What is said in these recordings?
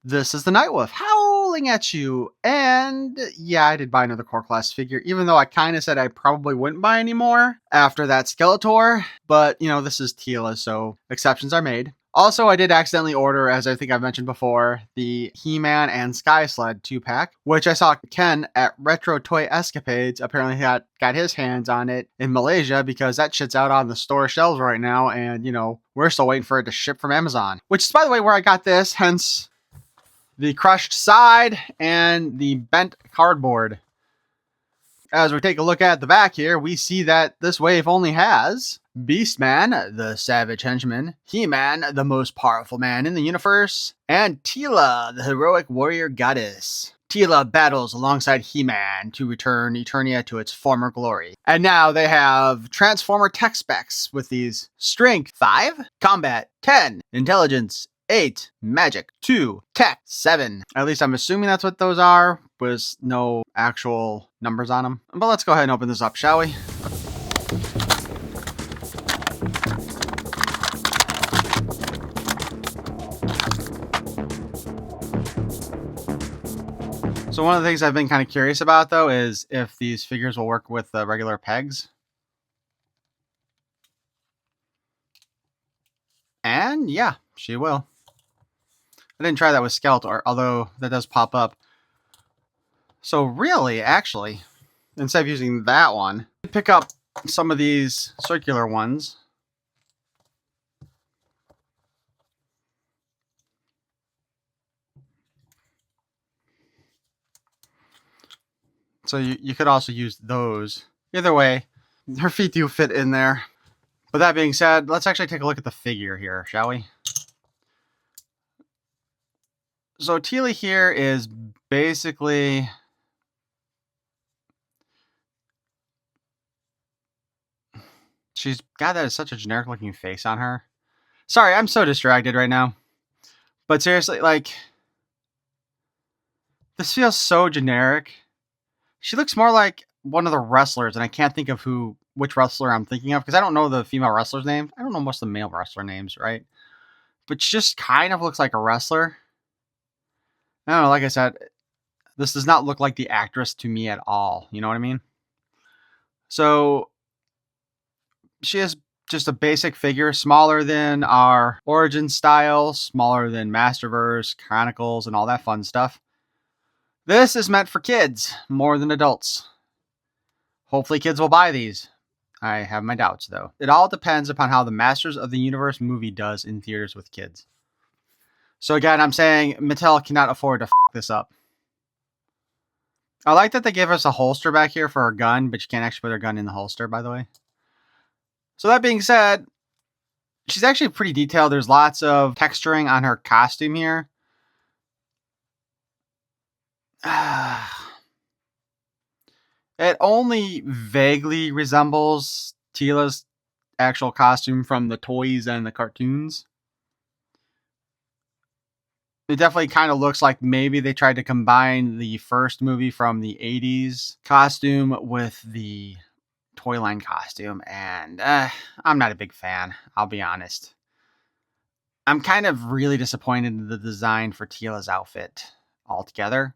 This is the Night Wolf howling at you. And yeah, I did buy another core class figure, even though I kind of said I probably wouldn't buy any more after that Skeletor. But, you know, this is Teela, so exceptions are made. Also, I did accidentally order, as I think I've mentioned before, the He-Man and Sky Sled 2-pack, which I saw Ken at Retro Toy Escapades apparently got his hands on it in Malaysia, because that shit's out on the store shelves right now, and, you know, we're still waiting for it to ship from Amazon. Which is, by the way, where I got this, hence the crushed side and the bent cardboard. As we take a look at the back here, we see that this wave only has Beastman, the savage henchman, He-Man, the most powerful man in the universe, and Teela, the heroic warrior goddess. Teela battles alongside He-Man to return Eternia to its former glory. And now they have Transformer tech specs with these: Strength 5, Combat 10, Intelligence 8, Magic 2, Tech 7. At least I'm assuming that's what those are, with no actual numbers on them. But let's go ahead and open this up, shall we? So one of the things I've been kind of curious about, though, is if these figures will work with the regular pegs. And yeah, she will. I didn't try that with Skeletor, although that does pop up. So really, actually, instead of using that one, pick up some of these circular ones. So you could also use those. Either way, her feet do fit in there. But that being said, let's actually take a look at the figure here, shall we? So Teela here is basically... she's got that as such a generic looking face on her. Sorry, I'm so distracted right now. But seriously, like, this feels so generic. She looks more like one of the wrestlers, and I can't think of which wrestler I'm thinking of, because I don't know the female wrestler's name. I don't know most of the male wrestler names, right? But she just kind of looks like a wrestler. I don't know, like I said, this does not look like the actress to me at all. You know what I mean? So she is just a basic figure, smaller than our Origin style, smaller than Masterverse, Chronicles, and all that fun stuff. This is meant for kids more than adults. Hopefully kids will buy these. I have my doubts, though. It all depends upon how the Masters of the Universe movie does in theaters with kids. So again, I'm saying Mattel cannot afford to f*** this up. I like that they give us a holster back here for her gun, but you can't actually put her gun in the holster, by the way. So that being said, she's actually pretty detailed. There's lots of texturing on her costume here. It only vaguely resembles Teela's actual costume from the toys and the cartoons. It definitely kind of looks like maybe they tried to combine the first movie from the 80s costume with the toy line costume, and I'm not a big fan, I'll be honest. I'm kind of really disappointed in the design for Teela's outfit altogether.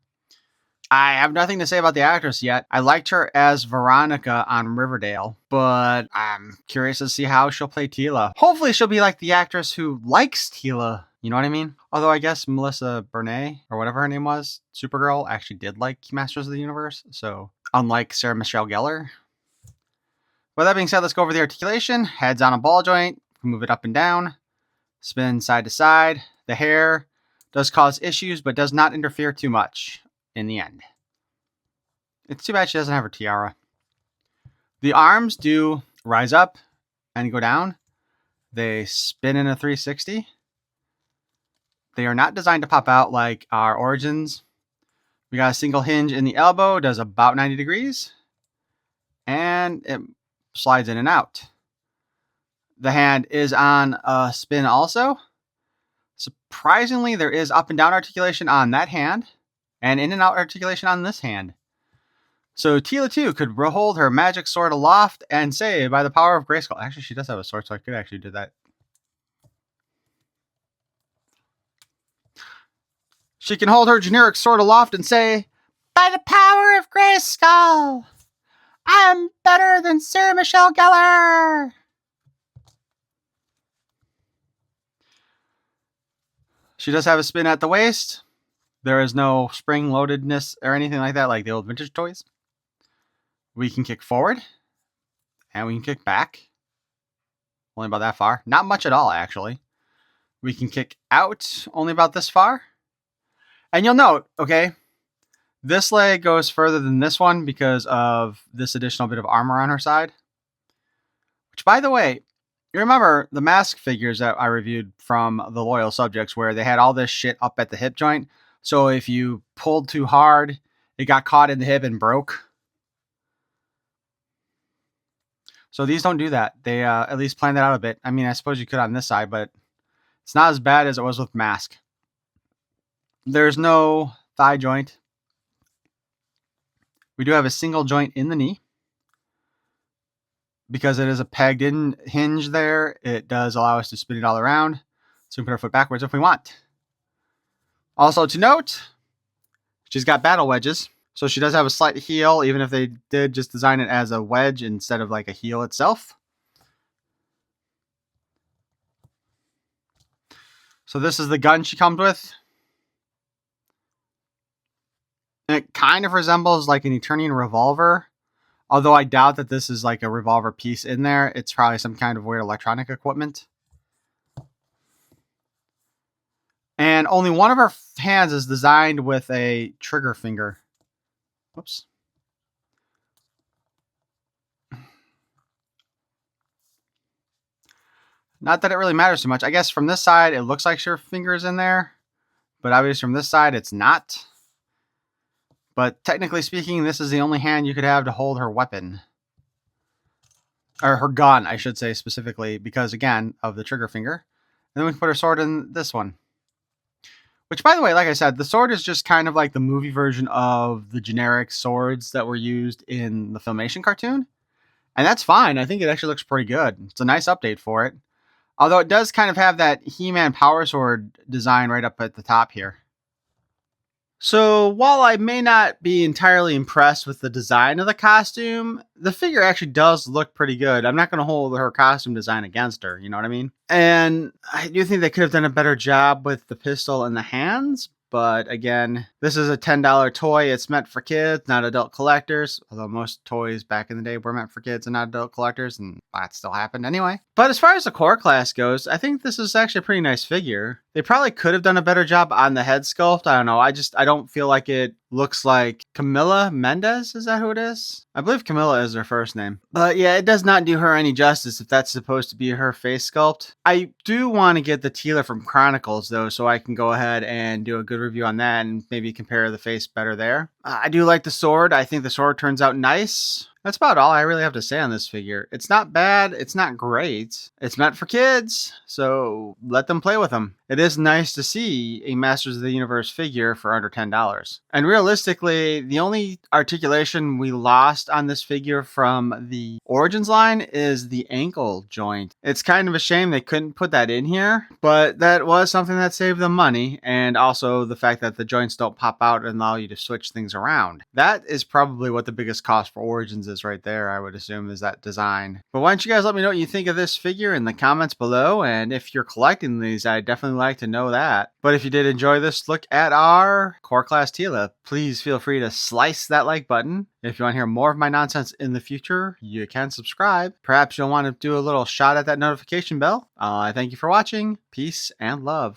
I have nothing to say about the actress yet. I liked her as Veronica on Riverdale, but I'm curious to see how she'll play Teela. Hopefully she'll be like the actress who likes Teela. You know what I mean? Although I guess Melissa Bernay, or whatever her name was, Supergirl, actually did like Masters of the Universe. So, unlike Sarah Michelle Gellar. With that being said, let's go over the articulation. Head's on a ball joint. Move it up and down. Spin side to side. The hair does cause issues, but does not interfere too much in the end. It's too bad she doesn't have her tiara. The arms do rise up and go down. They spin in a 360. They are not designed to pop out like our Origins. We got a single hinge in the elbow, does about 90 degrees. And it slides in and out. The hand is on a spin also. Surprisingly, there is up and down articulation on that hand, and in and out articulation on this hand. So Teela too could hold her magic sword aloft and say, by the power of grayskull. Actually, she does have a sword, so I could actually do that. She can hold her generic sword aloft and say, "By the power of Grayskull, I'm better than Sarah Michelle Gellar." She does have a spin at the waist. There is no spring loadedness or anything like that, like the old vintage toys. We can kick forward, and we can kick back. Only about that far. Not much at all, actually. We can kick out only about this far. And you'll note, okay, this leg goes further than this one because of this additional bit of armor on her side. Which, by the way, you remember the mask figures that I reviewed from the Loyal Subjects where they had all this shit up at the hip joint. So if you pulled too hard, it got caught in the hip and broke. So these don't do that. They at least plan that out a bit. I mean, I suppose you could on this side, but it's not as bad as it was with mask. There's no thigh joint. We do have a single joint in the knee. Because it is a pegged in hinge there, it does allow us to spin it all around. So we can put our foot backwards if we want. Also to note, she's got battle wedges. So she does have a slight heel, even if they did just design it as a wedge instead of like a heel itself. So this is the gun she comes with. And it kind of resembles like an Eternian revolver. Although I doubt that this is like a revolver piece in there. It's probably some kind of weird electronic equipment. And only one of her hands is designed with a trigger finger. Whoops. Not that it really matters too much. I guess from this side, it looks like her finger's in there. But obviously from this side, it's not. But technically speaking, this is the only hand you could have to hold her weapon. Or her gun, I should say specifically, because again, of the trigger finger. And then we can put her sword in this one. Which, by the way, like I said, the sword is just kind of like the movie version of the generic swords that were used in the Filmation cartoon. And that's fine. I think it actually looks pretty good. It's a nice update for it. Although it does kind of have that He-Man Power Sword design right up at the top here. So, while I may not be entirely impressed with the design of the costume, the figure actually does look pretty good. I'm not going to hold her costume design against her, you know what I mean? And I do think they could have done a better job with the pistol and the hands, but again, this is a $10 toy. It's meant for kids, not adult collectors, although most toys back in the day were meant for kids and not adult collectors, and that still happened anyway. But as far as the core class goes, I think this is actually a pretty nice figure. They probably could have done a better job on the head sculpt. I don't know. I don't feel like it looks like Camila Mendez. Is that who it is? I believe Camila is her first name. But yeah, it does not do her any justice if that's supposed to be her face sculpt. I do want to get the Teela from Chronicles though, so I can go ahead and do a good review on that and maybe compare the face better there. I do like the sword. I think the sword turns out nice. That's about all I really have to say on this figure. It's not bad. It's not great. It's meant for kids, so let them play with them. It is nice to see a Masters of the Universe figure for under $10. And realistically, the only articulation we lost on this figure from the Origins line is the ankle joint. It's kind of a shame they couldn't put that in here, but that was something that saved them money, and also the fact that the joints don't pop out and allow you to switch things around. That is probably what the biggest cost for Origins is right there, I would assume, is that design. But why don't you guys let me know what you think of this figure in the comments below, and if you're collecting these, I'd definitely like to know that. But if you did enjoy this look at our core class Teela, please feel free to slice that like button. If you want to hear more of my nonsense in the future, you can subscribe. Perhaps you'll want to do a little shot at that notification bell. I thank you for watching. Peace and love.